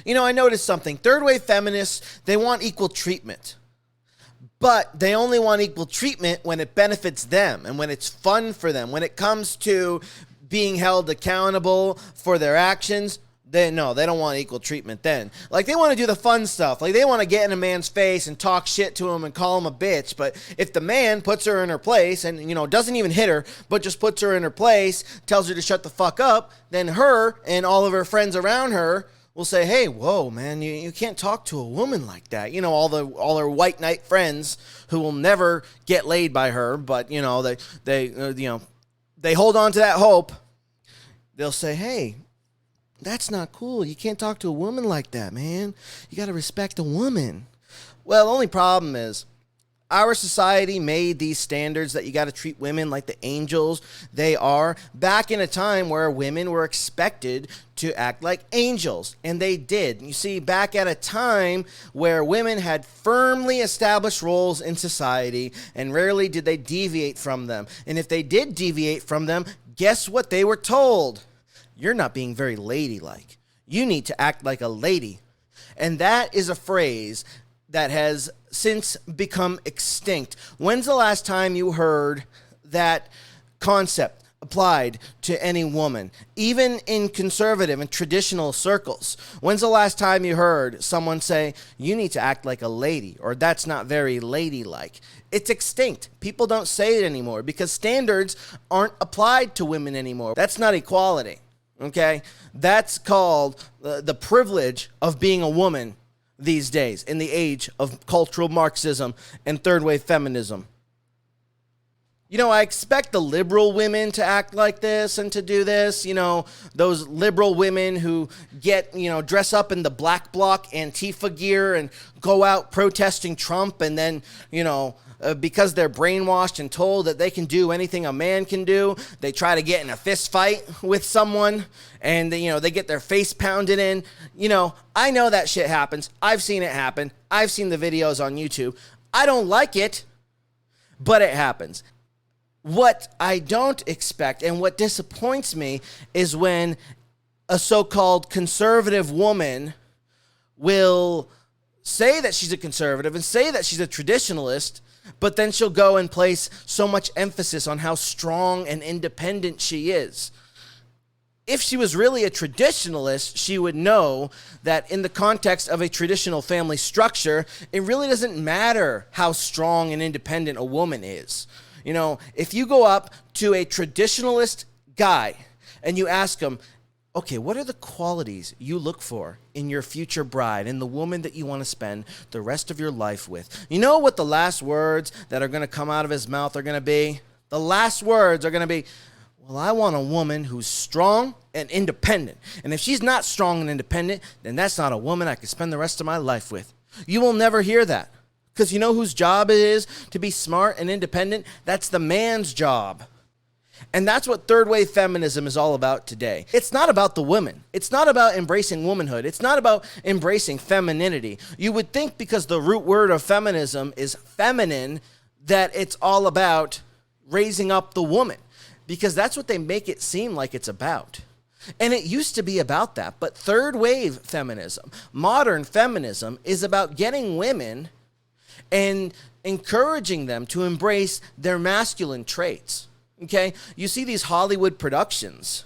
I noticed something. Third wave feminists, they want equal treatment. But they only want equal treatment when it benefits them and when it's fun for them. When it comes to being held accountable for their actions, they don't want equal treatment then. Like, they want to do the fun stuff. Like, they want to get in a man's face and talk shit to him and call him a bitch. But if the man puts her in her place and, doesn't even hit her, but just puts her in her place, tells her to shut the fuck up, then her and all of her friends around her will say, hey, whoa, man, you can't talk to a woman like that. All her white knight friends who will never get laid by her, but, they hold on to that hope. They'll say, hey, that's not cool. You can't talk to a woman like that, man. You got to respect a woman. Well, the only problem is our society made these standards that you got to treat women like the angels they are back in a time where women were expected to act like angels, and they did. You see, back at a time where women had firmly established roles in society, and rarely did they deviate from them. And if they did deviate from them, guess what they were told? You're not being very ladylike. You need to act like a lady. And that is a phrase that has since become extinct. When's the last time you heard that concept applied to any woman, even in conservative and traditional circles? When's the last time you heard someone say, you need to act like a lady, or that's not very ladylike? It's extinct. People don't say it anymore because standards aren't applied to women anymore. That's not equality. Okay, that's called the privilege of being a woman these days in the age of cultural Marxism and third wave feminism. I expect the liberal women to act like this and to do this. Those liberal women who get, dress up in the black bloc Antifa gear and go out protesting Trump, and then, because they're brainwashed and told that they can do anything a man can do, they try to get in a fist fight with someone, and they get their face pounded in. I know that shit happens. I've seen it happen. I've seen the videos on YouTube. I don't like it, but it happens. What I don't expect and what disappoints me is when a so-called conservative woman will say that she's a conservative and say that she's a traditionalist, but then she'll go and place so much emphasis on how strong and independent she is. If she was really a traditionalist, she would know that in the context of a traditional family structure, it really doesn't matter how strong and independent a woman is. If you go up to a traditionalist guy and you ask him, okay, what are the qualities you look for in your future bride and the woman that you want to spend the rest of your life with? You know what the last words that are going to come out of his mouth are going to be? The last words are going to be, well, I want a woman who's strong and independent. And if she's not strong and independent, then that's not a woman I could spend the rest of my life with. You will never hear that. Because you know whose job it is to be smart and independent? That's the man's job. And that's what third wave feminism is all about today. It's not about the women. It's not about embracing womanhood. It's not about embracing femininity. You would think because the root word of feminism is feminine, that it's all about raising up the woman. Because that's what they make it seem like it's about. And it used to be about that. But third wave feminism, modern feminism, is about getting women and encouraging them to embrace their masculine traits. Okay, you see these Hollywood productions,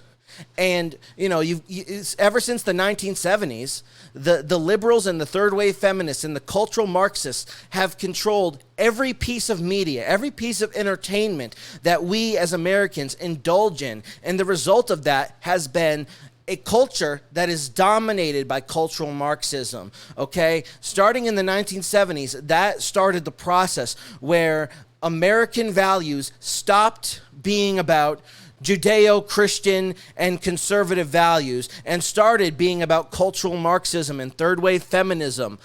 and ever since the 1970s, the liberals and the third wave feminists and the cultural Marxists have controlled every piece of media, every piece of entertainment that we as Americans indulge in, and the result of that has been a culture that is dominated by cultural Marxism, okay? Starting in the 1970s, that started the process where American values stopped being about Judeo-Christian and conservative values and started being about cultural Marxism and third wave feminism,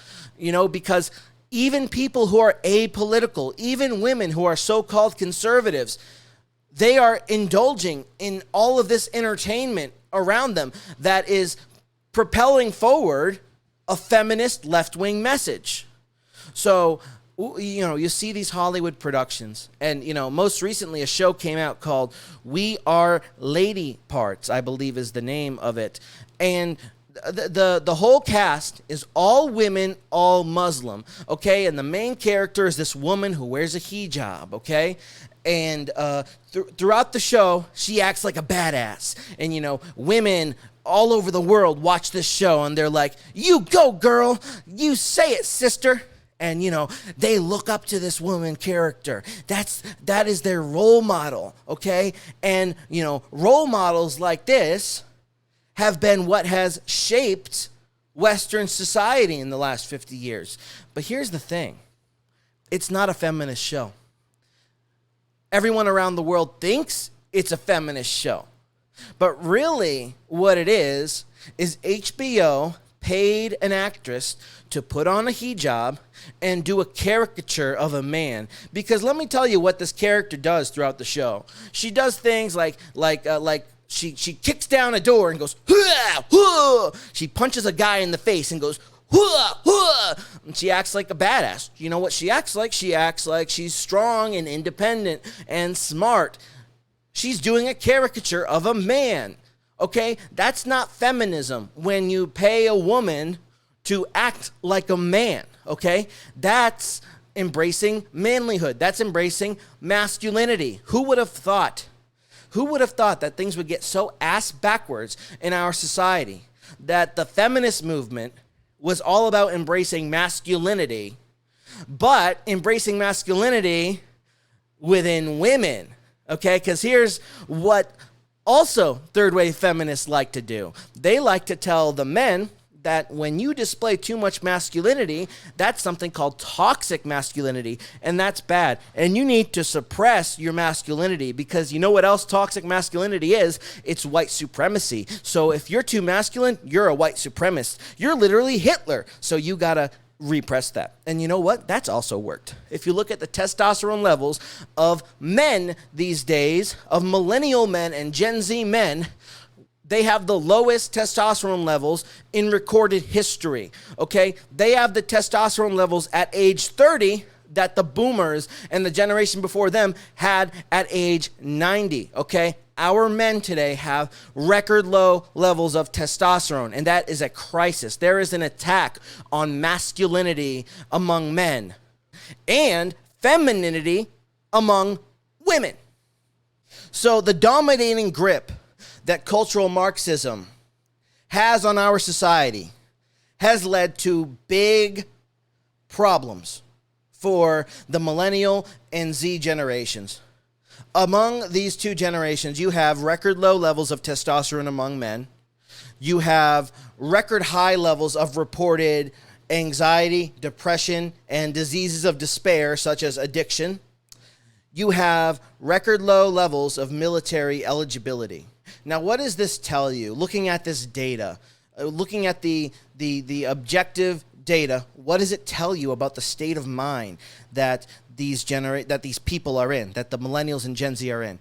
because even people who are apolitical, even women who are so-called conservatives, they are indulging in all of this entertainment around them that is propelling forward a feminist left-wing message. So, you see these Hollywood productions, and, most recently a show came out called We Are Lady Parts, I believe is the name of it. And the whole cast is all women, all Muslim, okay? And the main character is this woman who wears a hijab, okay? And throughout the show, she acts like a badass. And, you know, women all over the world watch this show, and they're like, you go, girl. You say it, sister. And, you know, they look up to this woman character. That is their role model, okay? And, you know, role models like this have been what has shaped Western society in the last 50 years. But here's the thing. It's not a feminist show. Everyone around the world thinks it's a feminist show. But really, what it is HBO paid an actress to put on a hijab and do a caricature of a man. Because let me tell you what this character does throughout the show. She does things like she kicks down a door and goes, "Hua, hua." She punches a guy in the face and goes, "Hua, hua." And she acts like a badass. You know what she acts like? She acts like she's strong and independent and smart. She's doing a caricature of a man. Okay? That's not feminism when you pay a woman to act like a man. Okay? That's embracing manlyhood. That's embracing masculinity. Who would have thought? Who would have thought that things would get so ass backwards in our society, that the feminist movement was all about embracing masculinity, but embracing masculinity within women, okay? Because here's what also third-wave feminists like to do. They like to tell the men that when you display too much masculinity, that's something called toxic masculinity, and that's bad. And you need to suppress your masculinity, because you know what else toxic masculinity is? It's white supremacy. So if you're too masculine, you're a white supremacist. You're literally Hitler, so you gotta repress that. And you know what? That's also worked. If you look at the testosterone levels of men these days, of millennial men and Gen Z men, they have the lowest testosterone levels in recorded history, okay? They have the testosterone levels at age 30 that the boomers and the generation before them had at age 90, okay? Our men today have record low levels of testosterone, and that is a crisis. There is an attack on masculinity among men and femininity among women. So the dominating grip that cultural Marxism has on our society has led to big problems for the millennial and Z generations. Among these two generations, you have record low levels of testosterone among men. You have record high levels of reported anxiety, depression, and diseases of despair, such as addiction. You have record low levels of military eligibility. Now, what does this tell you? Looking at this data, looking at the objective data, what does it tell you about the state of mind that these people are in, that the millennials and Gen Z are in?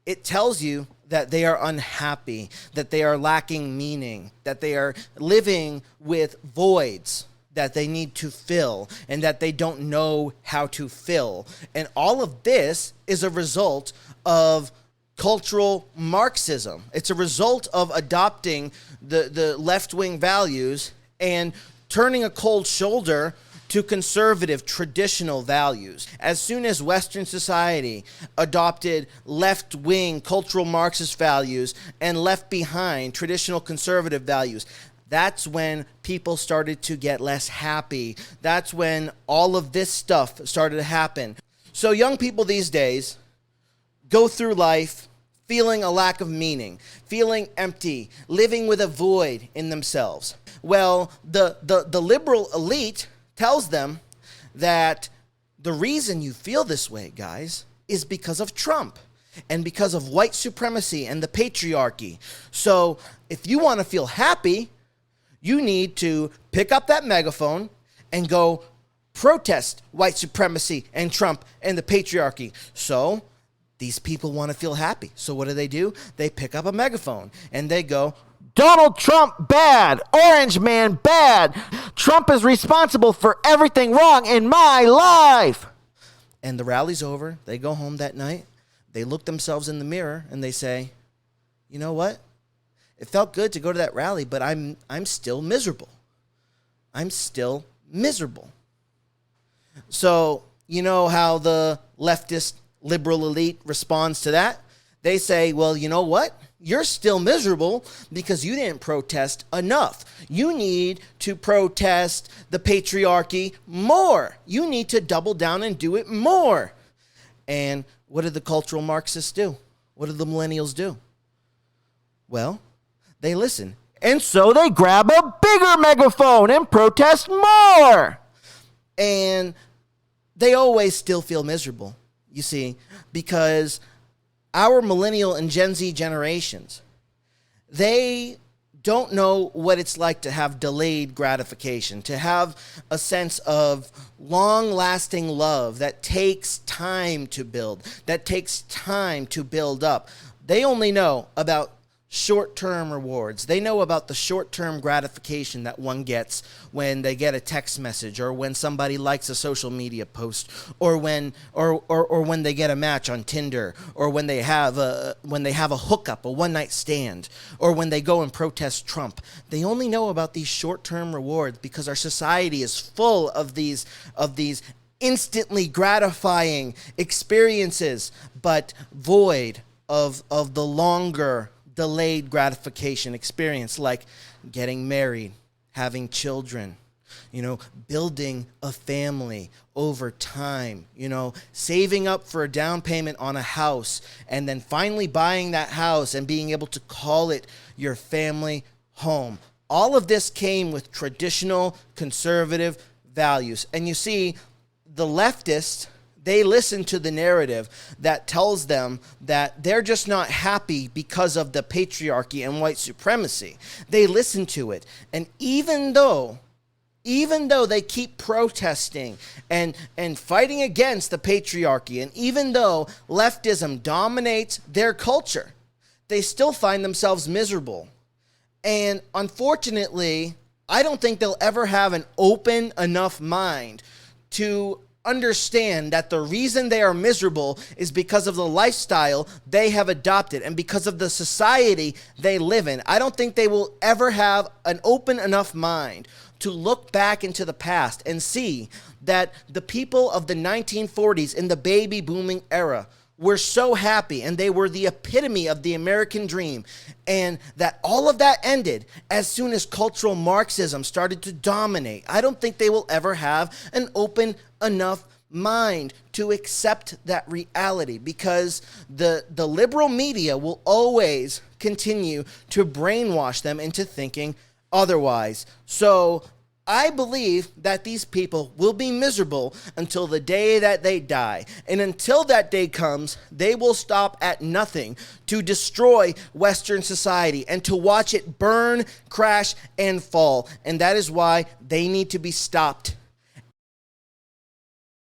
It tells you that they are unhappy, that they are lacking meaning, that they are living with voids that they need to fill, and that they don't know how to fill. And all of this is a result of cultural Marxism. It's a result of adopting the left-wing values and turning a cold shoulder to conservative, traditional values. As soon as Western society adopted left-wing cultural Marxist values and left behind traditional conservative values, that's when people started to get less happy. That's when all of this stuff started to happen. So young people these days go through life feeling a lack of meaning, feeling empty, living with a void in themselves. Well, the liberal elite tells them that the reason you feel this way, guys, is because of Trump and because of white supremacy and the patriarchy. So if you want to feel happy, you need to pick up that megaphone and go protest white supremacy and Trump and the patriarchy. So these people want to feel happy. So what do? They pick up a megaphone and they go, Donald Trump bad, Orange Man bad, Trump is responsible for everything wrong in my life. And the rally's over. They go home that night. They look themselves in the mirror and they say, you know what? It felt good to go to that rally, but I'm still miserable. I'm still miserable. So, you know how the leftist liberal elite responds to that? They say, well, you know what? You're still miserable because you didn't protest enough. You need to protest the patriarchy more. You need to double down and do it more. And what did the cultural Marxists do? What did the millennials do? Well, they listen. And so they grab a bigger megaphone and protest more. And they always still feel miserable, you see, because our millennial and Gen Z generations, they don't know what it's like to have delayed gratification, to have a sense of long-lasting love that takes time to build, that takes time to build up. They only know about short-term rewards. They know about the short-term gratification that one gets when they get a text message, or when somebody likes a social media post, or when when they get a match on Tinder, or when they have a hookup, a one-night stand, or when they go and protest Trump. They only know about these short-term rewards because our society is full of these instantly gratifying experiences, but void of the longer delayed gratification experience, like getting married, having children, building a family over time, saving up for a down payment on a house, and then finally buying that house and being able to call it your family home. All of this came with traditional conservative values. And you see, the leftists, they listen to the narrative that tells them that they're just not happy because of the patriarchy and white supremacy. They listen to it. And even though they keep protesting and fighting against the patriarchy, and even though leftism dominates their culture, they still find themselves miserable. And unfortunately, I don't think they'll ever have an open enough mind to understand that the reason they are miserable is because of the lifestyle they have adopted and because of the society they live in. I don't think they will ever have an open enough mind to look back into the past and see that the people of the 1940s in the baby booming era were so happy, and they were the epitome of the American dream, and that all of that ended as soon as cultural Marxism started to dominate. I don't think they will ever have an open enough mind to accept that reality, because the liberal media will always continue to brainwash them into thinking otherwise. So I believe that these people will be miserable until the day that they die. And until that day comes, they will stop at nothing to destroy Western society and to watch it burn, crash, and fall. And that is why they need to be stopped